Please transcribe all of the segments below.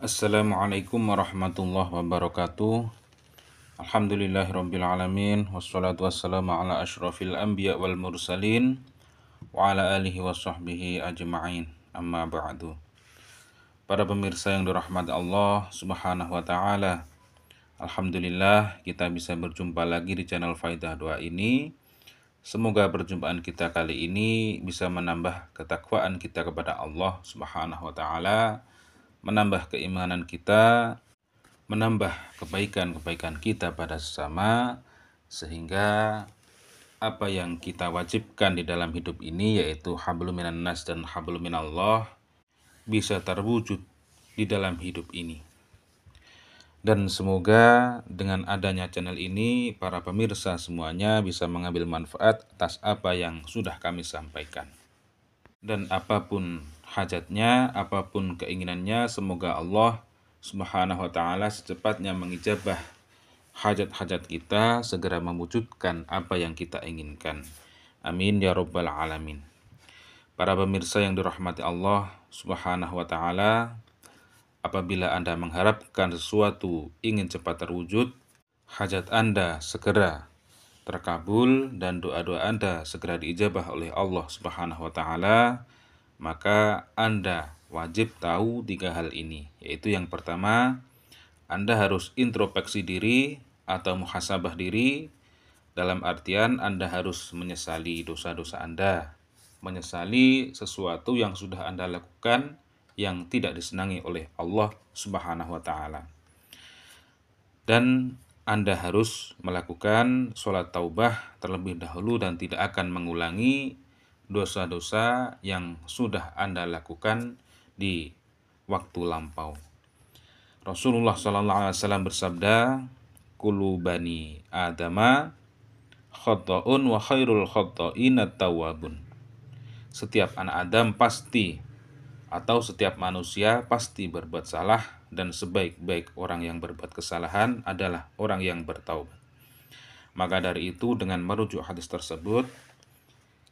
Assalamualaikum warahmatullahi wabarakatuh. Alhamdulillahirrabbilalamin. Wassalatu wassalamu ala ashrafil anbiya wal mursalin wa ala alihi wa sahbihi ajma'in. Amma ba'du. Para pemirsa yang dirahmati Allah subhanahu wa ta'ala, Alhamdulillah kita bisa berjumpa lagi di channel Faidah Doa ini. Semoga perjumpaan kita kali ini bisa menambah ketakwaan kita kepada Allah subhanahu wa ta'ala, menambah keimanan kita, menambah kebaikan-kebaikan kita pada sesama, sehingga apa yang kita wajibkan di dalam hidup ini, yaitu hablum minan nas dan hablum minallah, bisa terwujud di dalam hidup ini. Dan semoga dengan adanya channel ini, para pemirsa semuanya bisa mengambil manfaat atas apa yang sudah kami sampaikan. Dan apapun hajatnya, apapun keinginannya, semoga Allah subhanahu wa ta'ala secepatnya mengijabah hajat-hajat kita, segera mewujudkan apa yang kita inginkan. Amin ya rabbal alamin. Para pemirsa yang dirahmati Allah subhanahu wa ta'ala, apabila Anda mengharapkan sesuatu ingin cepat terwujud, hajat Anda segera terkabul dan doa-doa Anda segera diijabah oleh Allah subhanahu wa ta'ala, maka Anda wajib tahu 3 hal ini, yaitu yang pertama, Anda harus introspeksi diri atau muhasabah diri, dalam artian Anda harus menyesali dosa-dosa Anda, menyesali sesuatu yang sudah Anda lakukan yang tidak disenangi oleh Allah subhanahu wa ta'ala. Dan Anda harus melakukan sholat taubah terlebih dahulu dan tidak akan mengulangi dosa-dosa yang sudah Anda lakukan di waktu lampau. Rasulullah SAW bersabda, "Kullu bani Adama khata'un wa khairul khata'in at-tawwabun." Setiap anak Adam pasti, atau setiap manusia pasti berbuat salah, dan sebaik-baik orang yang berbuat kesalahan adalah orang yang bertaubat. Maka dari itu, dengan merujuk hadis tersebut,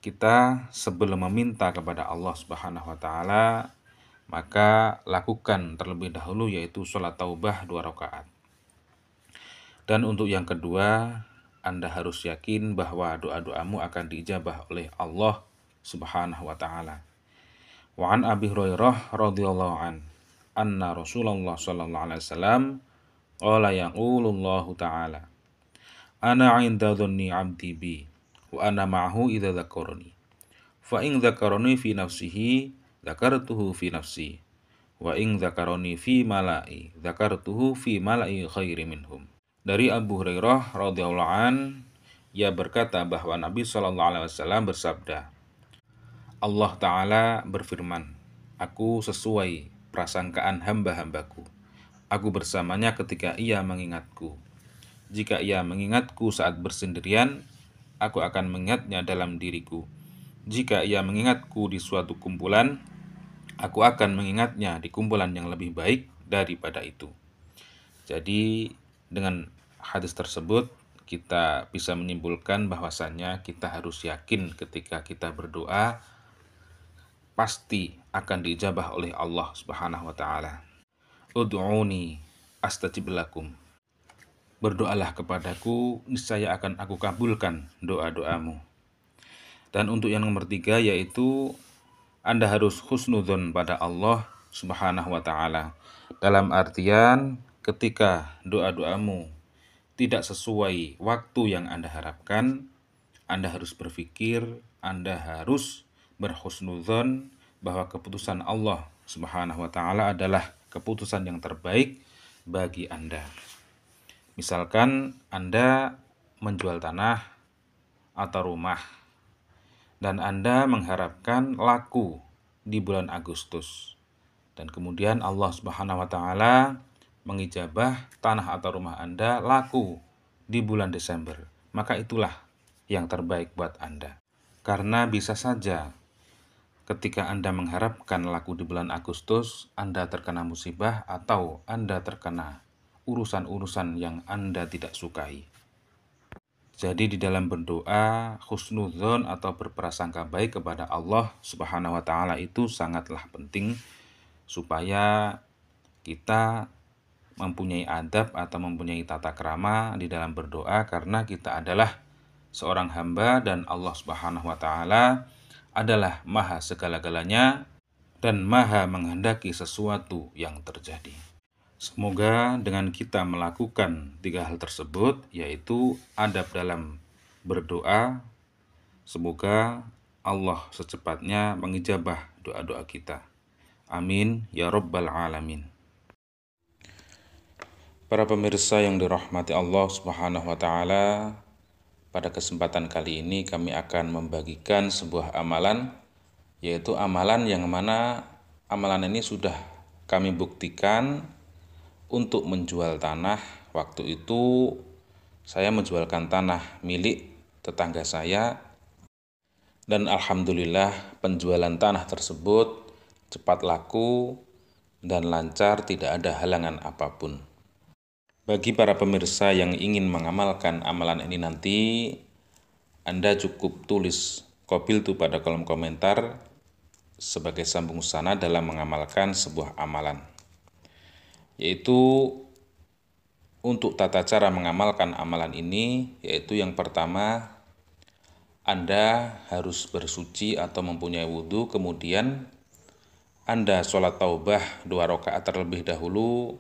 kita sebelum meminta kepada Allah subhanahu wa ta'ala, maka lakukan terlebih dahulu, yaitu sholat taubah 2 rakaat. Dan untuk yang kedua, Anda harus yakin bahwa doa-doamu akan diijabah oleh Allah subhanahu wa ta'ala. Wa an Abi Hurairah radhiyallahu an anna Rasulullah sallallahu alaihi wasallam qala yaqulullahu ta'ala, ana 'inda dhanni 'abdi bi wa ana ma'ahu idza dzakarani fa in dzakarani fi nafsihi dzakartuhu fi nafsi wa in dzakarani fi mala'i dzakartuhu fi mala'i khairi minhum. Dari Abu Hurairah radhiyallahu an, ia berkata bahwa Nabi sallallahu alaihi wasallam bersabda, Allah Ta'ala berfirman, "Aku sesuai prasangkaan hamba-hambaku. Aku bersamanya ketika ia mengingatku. Jika ia mengingatku saat bersendirian, aku akan mengingatnya dalam diriku. Jika ia mengingatku di suatu kumpulan, aku akan mengingatnya di kumpulan yang lebih baik daripada itu." Jadi dengan hadis tersebut kita bisa menyimpulkan bahwasannya kita harus yakin ketika kita berdoa pasti akan diijabah oleh Allah subhanahu wa ta'ala. Ud'uni astajib lakum. Berdoalah kepadaku, niscaya akan aku kabulkan doa-doamu. Dan untuk yang nomor 3, yaitu Anda harus husnudzon pada Allah subhanahu wa ta'ala. Dalam artian ketika doa-doamu tidak sesuai waktu yang Anda harapkan, Anda harus berpikir, Anda harus berhusnudzon bahwa keputusan Allah subhanahu wa ta'ala adalah keputusan yang terbaik bagi Anda. Misalkan Anda menjual tanah atau rumah, dan Anda mengharapkan laku di bulan Agustus, dan kemudian Allah subhanahu wa ta'ala mengijabah tanah atau rumah Anda laku di bulan Desember, maka itulah yang terbaik buat Anda. Karena bisa saja ketika Anda mengharapkan laku di bulan Agustus, Anda terkena musibah atau Anda terkena urusan-urusan yang Anda tidak sukai. Jadi di dalam berdoa, husnudzon atau berprasangka baik kepada Allah subhanahu wa ta'ala itu sangatlah penting, supaya kita mempunyai adab atau mempunyai tata krama di dalam berdoa, karena kita adalah seorang hamba dan Allah Subhanahu wa taala adalah maha segala-galanya dan maha menghendaki sesuatu yang terjadi. Semoga dengan kita melakukan 3 hal tersebut, yaitu adab dalam berdoa, semoga Allah secepatnya mengijabah doa-doa kita. Amin ya rabbal alamin. Para pemirsa yang dirahmati Allah Subhanahu wa taala, pada kesempatan kali ini kami akan membagikan sebuah amalan, yaitu amalan yang mana amalan ini sudah kami buktikan untuk menjual tanah. Waktu itu saya menjualkan tanah milik tetangga saya, dan alhamdulillah penjualan tanah tersebut cepat laku dan lancar, tidak ada halangan apapun. Bagi para pemirsa yang ingin mengamalkan amalan ini nanti, Anda cukup tulis qabiltu pada kolom komentar sebagai sambung sana dalam mengamalkan sebuah amalan. Yaitu untuk tata cara mengamalkan amalan ini, yaitu yang pertama, Anda harus bersuci atau mempunyai wudhu, kemudian Anda sholat taubah 2 rakaat terlebih dahulu.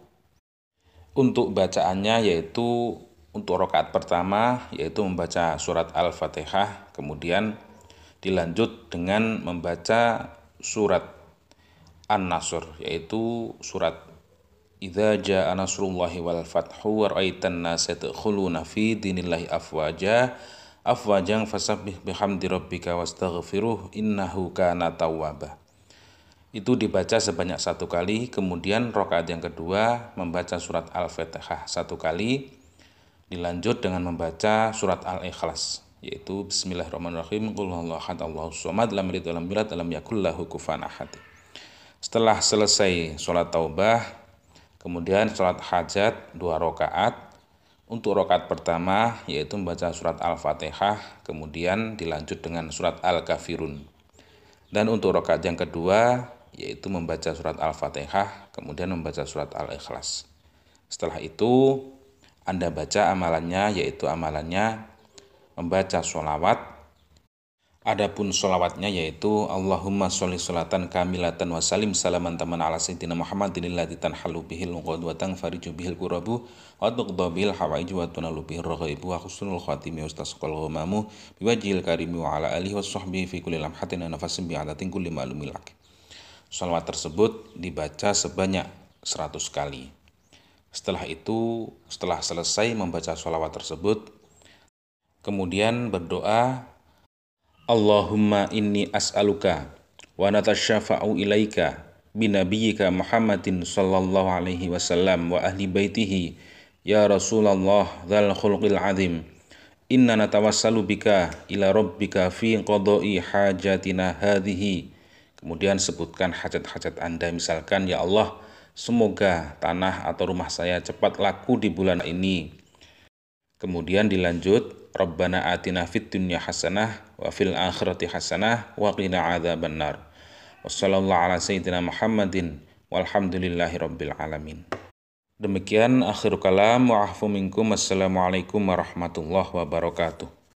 Untuk bacaannya yaitu untuk rakaat pertama yaitu membaca surat Al-Fatihah, kemudian dilanjut dengan membaca surat An-Nasr, yaitu surat Idza jaa nasrullahi wal fathu wa ra'aitan nasa yadkhuluna fi dinillahi afwajan fasabbih bihamdi rabbika wastaghfiruh innahu kana tawwaba. Itu dibaca sebanyak 1 kali, kemudian rakaat yang kedua membaca surat Al-Fatihah 1 kali, dilanjut dengan membaca surat Al-Ikhlas, yaitu Bismillahirrahmanirrahim, qul huwallahu ahad Allahus samad lam yalid walam yulad walam yakul lahu kufuwan ahad. Setelah selesai sholat taubah, kemudian sholat hajat 2 rakaat. Untuk rakaat pertama yaitu membaca surat Al-Fatihah, kemudian dilanjut dengan surat Al-Kafirun. Dan untuk rakaat yang kedua yaitu membaca surat Al-Fatihah, kemudian membaca surat Al-Ikhlas. Setelah itu Anda baca amalannya, yaitu amalannya membaca sholawat. Adapun sholawatnya yaitu Allahumma sholli sholatan kamilatan wa salim salaman taman ala sayyidina Muhammadin allati tanhalu bihil uqad wa tanfariju bihil kurabu wa tuqda bihil hawaiju wa tunalu bihil raghaibu wa husnul khatimi wa istasqal ghamamu biwajhil karimi wa ala alihi wa sahbihi fi kulli lamhatin wa nafasin bi'adatin kulli ma'lumil lak. Sholawat tersebut dibaca sebanyak 100 kali. Setelah itu, setelah selesai membaca sholawat tersebut, kemudian berdoa, Allahumma inni as'aluka wa natasyafa'u ilaika binabiyyika Muhammadin sallallahu alaihi wasallam wa ahli baitihi ya Rasulullah dzal khulqil azim inna natawassalu bika ila rabbika fi qada'i hajatina hadhihi. Kemudian sebutkan hajat-hajat Anda, misalkan, ya Allah, semoga tanah atau rumah saya cepat laku di bulan ini. Kemudian dilanjut, Rabbana atina fid dunya hasanah wa fil akhirati hasanah wa qina adzabannar. Wassallallahu ala sayyidina Muhammadin walhamdulillahi rabbil alamin. Demikian akhir kalam wa afu minkum. Assalamualaikum warahmatullahi wabarakatuh.